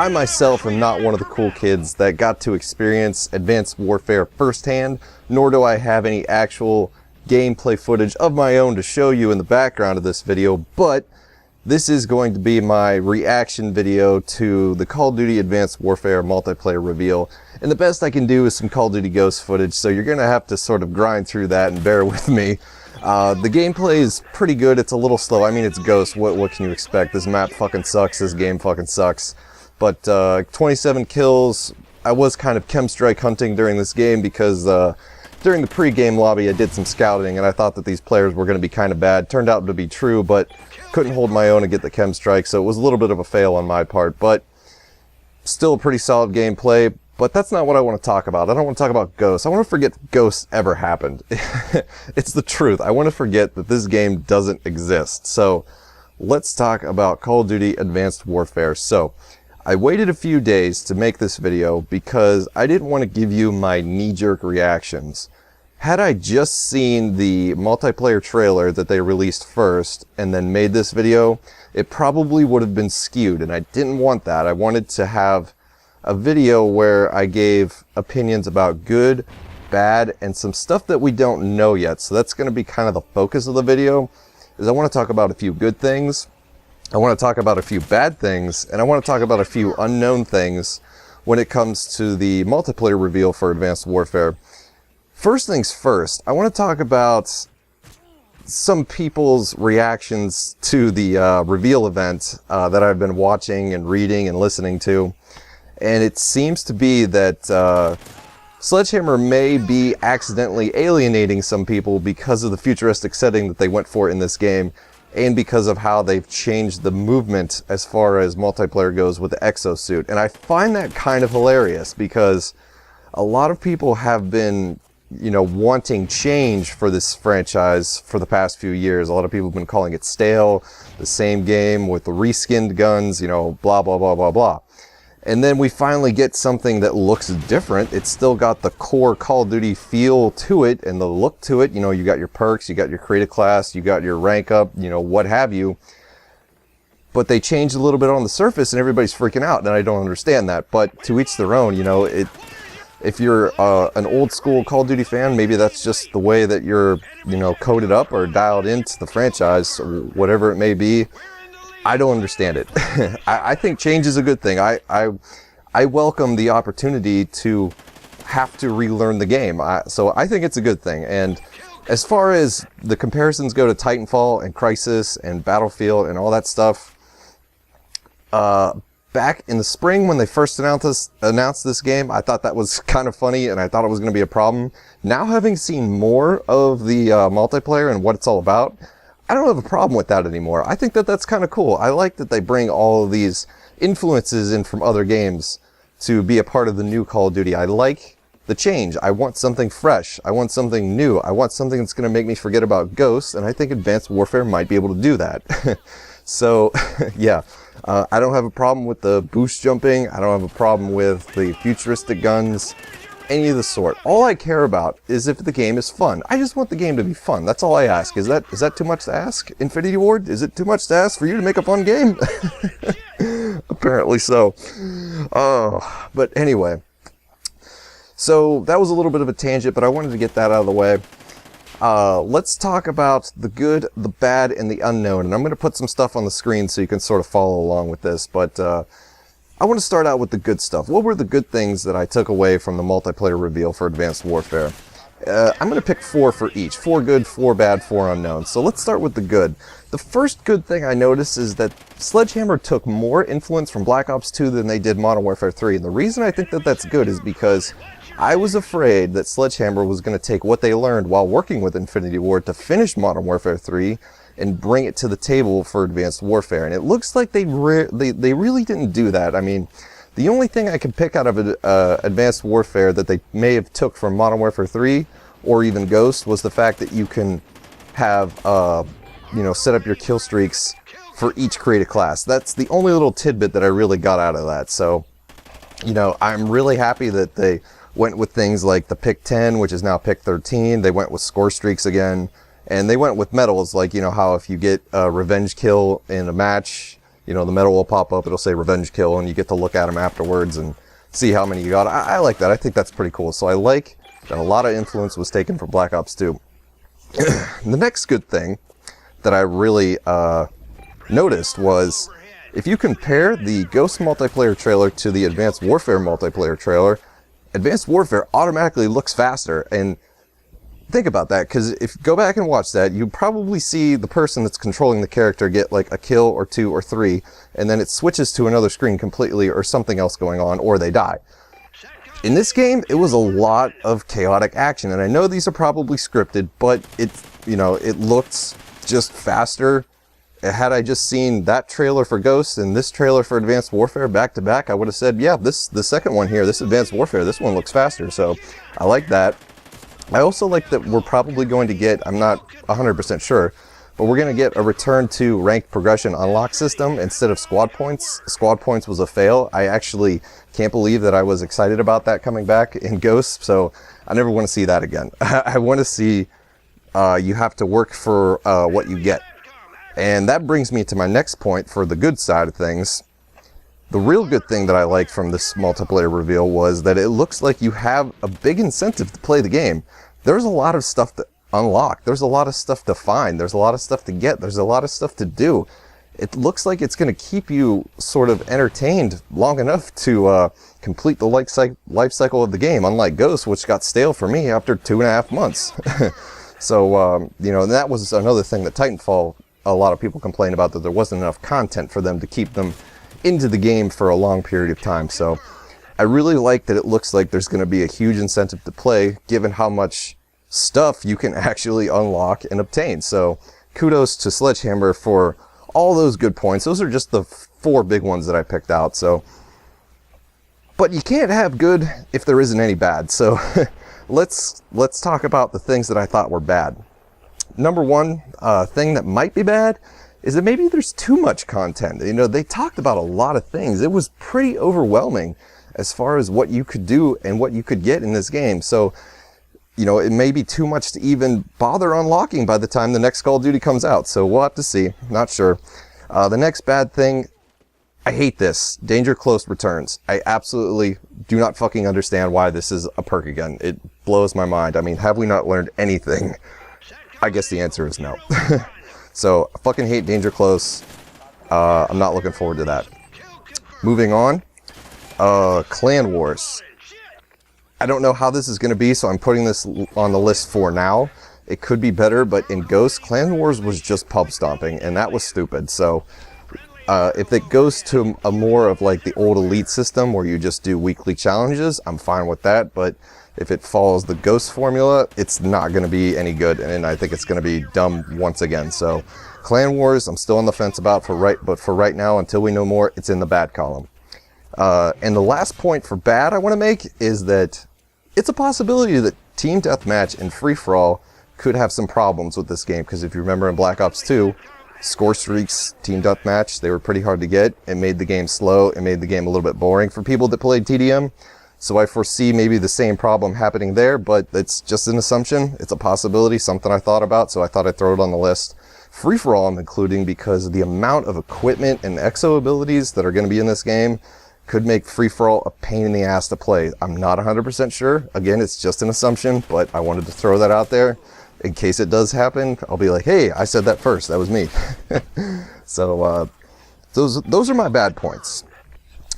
I myself am not one of the cool kids that got to experience Advanced Warfare firsthand, nor do I have any actual gameplay footage of my own to show you in the background of this video, but this is going to be my reaction video to the Call of Duty Advanced Warfare multiplayer reveal. And the best I can do is some Call of Duty Ghost footage, so you're going to have to sort of grind through that and bear with me. The gameplay is pretty good. It's a little slow. I mean, it's Ghost. What can you expect? This map fucking sucks. This game fucking sucks. But 27 kills. I was kind of chem strike hunting during this game because during the pre-game lobby I did some scouting and I thought that these players were going to be kind of bad. Turned out to be true, but couldn't hold my own and get the chem strike, so it was a little bit of a fail on my part, but still a pretty solid gameplay. But that's not what I want to talk about. I don't want to talk about Ghosts. I want to forget Ghosts ever happened. It's the truth. I want to forget that this game doesn't exist. So let's talk about Call of Duty Advanced Warfare. So I waited a few days to make this video because I didn't want to give you my knee-jerk reactions. Had I just seen the multiplayer trailer that they released first and then made this video, it probably would have been skewed, and I didn't want that. I wanted to have a video where I gave opinions about good, bad, and some stuff that we don't know yet. So that's going to be kind of the focus of the video, is I want to talk about a few good things, I want to talk about a few bad things, and I want to talk about a few unknown things when it comes to the multiplayer reveal for Advanced Warfare. First things first, I want to talk about some people's reactions to the reveal event that I've been watching and reading and listening to. And it seems to be that Sledgehammer may be accidentally alienating some people because of the futuristic setting that they went for in this game, and because of how they've changed the movement as far as multiplayer goes with the exosuit. And I find that kind of hilarious because a lot of people have been, you know, wanting change for this franchise for the past few years. A lot of people have been calling it stale, the same game with the reskinned guns, you know, blah, blah, blah, blah, blah. And then we finally get something that looks different. It's still got the core Call of Duty feel to it and the look to it. You know, you got your perks, you got your creative class, you got your rank up, you know, what have you. But they changed a little bit on the surface and everybody's freaking out, and I don't understand that. But to each their own, you know, if you're an old school Call of Duty fan, maybe that's just the way that you're, you know, coded up or dialed into the franchise, whatever it may be. I don't understand it. I think change is a good thing. I welcome the opportunity to have to relearn the game. So I think it's a good thing. And as far as the comparisons go to Titanfall and Crysis and Battlefield and all that stuff, back in the spring when they first announced this game, I thought that was kind of funny and I thought it was going to be a problem. Now, having seen more of the multiplayer and what it's all about, I don't have a problem with that anymore. I think that that's kind of cool. I like that they bring all of these influences in from other games to be a part of the new Call of Duty. I like the change. I want something fresh. I want something new. I want something that's going to make me forget about Ghosts, and I think Advanced Warfare might be able to do that. So, yeah. I don't have a problem with the boost jumping. I don't have a problem with the futuristic guns. Any of the sort. All I care about is if the game is fun. I just want the game to be fun. That's all I ask. Is that too much to ask, Infinity Ward? Is it too much to ask for you to make a fun game? Apparently so. But anyway. So that was a little bit of a tangent, but I wanted to get that out of the way. Let's talk about the good, the bad, and the unknown. And I'm going to put some stuff on the screen so you can sort of follow along with this. But I want to start out with the good stuff. What were the good things that I took away from the multiplayer reveal for Advanced Warfare? I'm going to pick 4 for each. 4 good, 4 bad, 4 unknown. So let's start with the good. The first good thing I noticed is that Sledgehammer took more influence from Black Ops 2 than they did Modern Warfare 3. And the reason I think that that's good is because I was afraid that Sledgehammer was going to take what they learned while working with Infinity Ward to finish Modern Warfare 3 and bring it to the table for Advanced Warfare. And it looks like they really didn't do that. I mean, the only thing I could pick out of Advanced Warfare that they may have took from Modern Warfare 3 or even Ghost was the fact that you can have, you know, set up your kill streaks for each creative class. That's the only little tidbit that I really got out of that. So, you know, I'm really happy that they went with things like the pick 10, which is now pick 13. They went with score streaks again. And they went with medals, like, you know, how if you get a revenge kill in a match, You know, the medal will pop up, it'll say revenge kill, and you get to look at them afterwards and see how many you got. I like that. I think that's pretty cool. So I like that a lot of influence was taken from Black Ops 2. The next good thing that I really noticed was, if you compare the Ghost multiplayer trailer to the Advanced Warfare multiplayer trailer, Advanced Warfare automatically looks faster. And think about that, because if you go back and watch that, you probably see the person that's controlling the character get like a kill or 2 or 3, and then it switches to another screen completely, or something else going on, or they die. In this game, it was a lot of chaotic action, and I know these are probably scripted, but it looked just faster. Had I just seen that trailer for Ghost and this trailer for Advanced Warfare back to back, I would have said, yeah, the second one here, this Advanced Warfare, this one looks faster. So I like that. I also like that we're probably going to get, I'm not 100% sure, but we're going to get a return to rank progression unlock system instead of squad points. Squad points was a fail. I actually can't believe that I was excited about that coming back in Ghost, so I never want to see that again. I want to see you have to work for what you get. And that brings me to my next point for the good side of things. The real good thing that I liked from this multiplayer reveal was that it looks like you have a big incentive to play the game. There's a lot of stuff to unlock. There's a lot of stuff to find. There's a lot of stuff to get. There's a lot of stuff to do. It looks like it's going to keep you sort of entertained long enough to complete the life cycle of the game, unlike Ghost, which got stale for me after 2.5 months. So, that was another thing that Titanfall, a lot of people complain about, that there wasn't enough content for them to keep them into the game for a long period of time. So I really like that it looks like there's going to be a huge incentive to play, given how much stuff you can actually unlock and obtain. So kudos to Sledgehammer for all those good points. Those are just the 4 big ones that I picked out. So, but you can't have good if there isn't any bad. So let's talk about the things that I thought were bad. Number one thing that might be bad is that maybe there's too much content. You know, they talked about a lot of things. It was pretty overwhelming as far as what you could do and what you could get in this game. So, it may be too much to even bother unlocking by the time the next Call of Duty comes out. So we'll have to see. Not sure. The next bad thing, I hate this. Danger Close returns. I absolutely do not fucking understand why this is a perk again. It blows my mind. I mean, have we not learned anything? I guess the answer is no. So, I fucking hate Danger Close. I'm not looking forward to that. Moving on. Clan Wars. I don't know how this is going to be, so I'm putting this on the list for now. It could be better, but in Ghost, Clan Wars was just pub stomping, and that was stupid. So, if it goes to a more of like the old Elite system where you just do weekly challenges, I'm fine with that, but if it follows the Ghost formula, it's not going to be any good, and I think it's going to be dumb once again. So, Clan Wars, I'm still on the fence about, but for right now, until we know more, it's in the bad column. And the last point for bad I want to make is that it's a possibility that Team Deathmatch and Free-For-All could have some problems with this game, because if you remember in Black Ops 2, score streaks, Team Deathmatch, they were pretty hard to get. It made the game slow. It made the game a little bit boring for people that played TDM. So I foresee maybe the same problem happening there, but it's just an assumption. It's a possibility, something I thought about, so I thought I'd throw it on the list. Free-For-All I'm including because the amount of equipment and exo abilities that are going to be in this game could make Free-For-All a pain in the ass to play. I'm not 100% sure. Again, it's just an assumption, but I wanted to throw that out there. In case it does happen, I'll be like, hey, I said that first. That was me. So those are my bad points.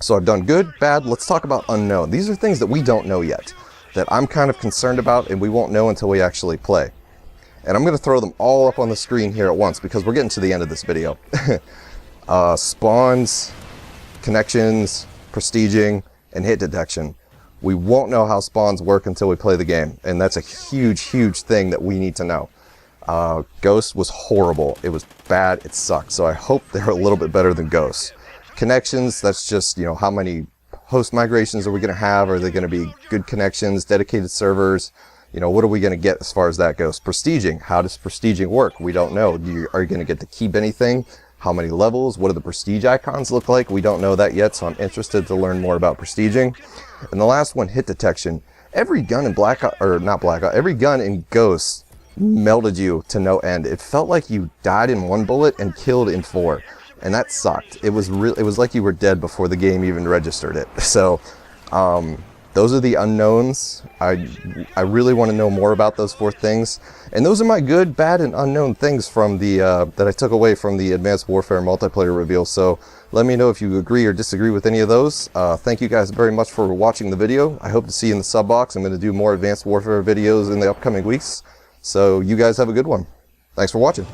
So I've done good, bad. Let's talk about unknown. These are things that we don't know yet, that I'm kind of concerned about, and we won't know until we actually play. And I'm going to throw them all up on the screen here at once, because we're getting to the end of this video. Spawns, connections, prestiging, and hit detection. We won't know how spawns work until we play the game, and that's a huge, huge thing that we need to know. Ghost was horrible. It was bad. It sucked. So I hope they're a little bit better than Ghost. Connections, that's just, how many host migrations are we going to have? Are they going to be good connections, dedicated servers? What are we going to get as far as that goes? Prestiging, how does prestiging work? We don't know. Are you going to get to keep anything? How many levels? What do the prestige icons look like? We don't know that yet, so I'm interested to learn more about prestiging. And the last one, hit detection. Every gun in every gun in Ghost melted you to no end. It felt like you died in 1 bullet and killed in 4. and that sucked. It was like you were dead before the game even registered it. So those are the unknowns. I really want to know more about those 4 things, and those are my good, bad, and unknown things from the that I took away from the Advanced Warfare multiplayer reveal. So let me know if you agree or disagree with any of those. Thank you guys very much for watching the video. I hope to see you in the sub box. I'm going to do more Advanced Warfare videos in the upcoming weeks. So you guys have a good one. Thanks for watching.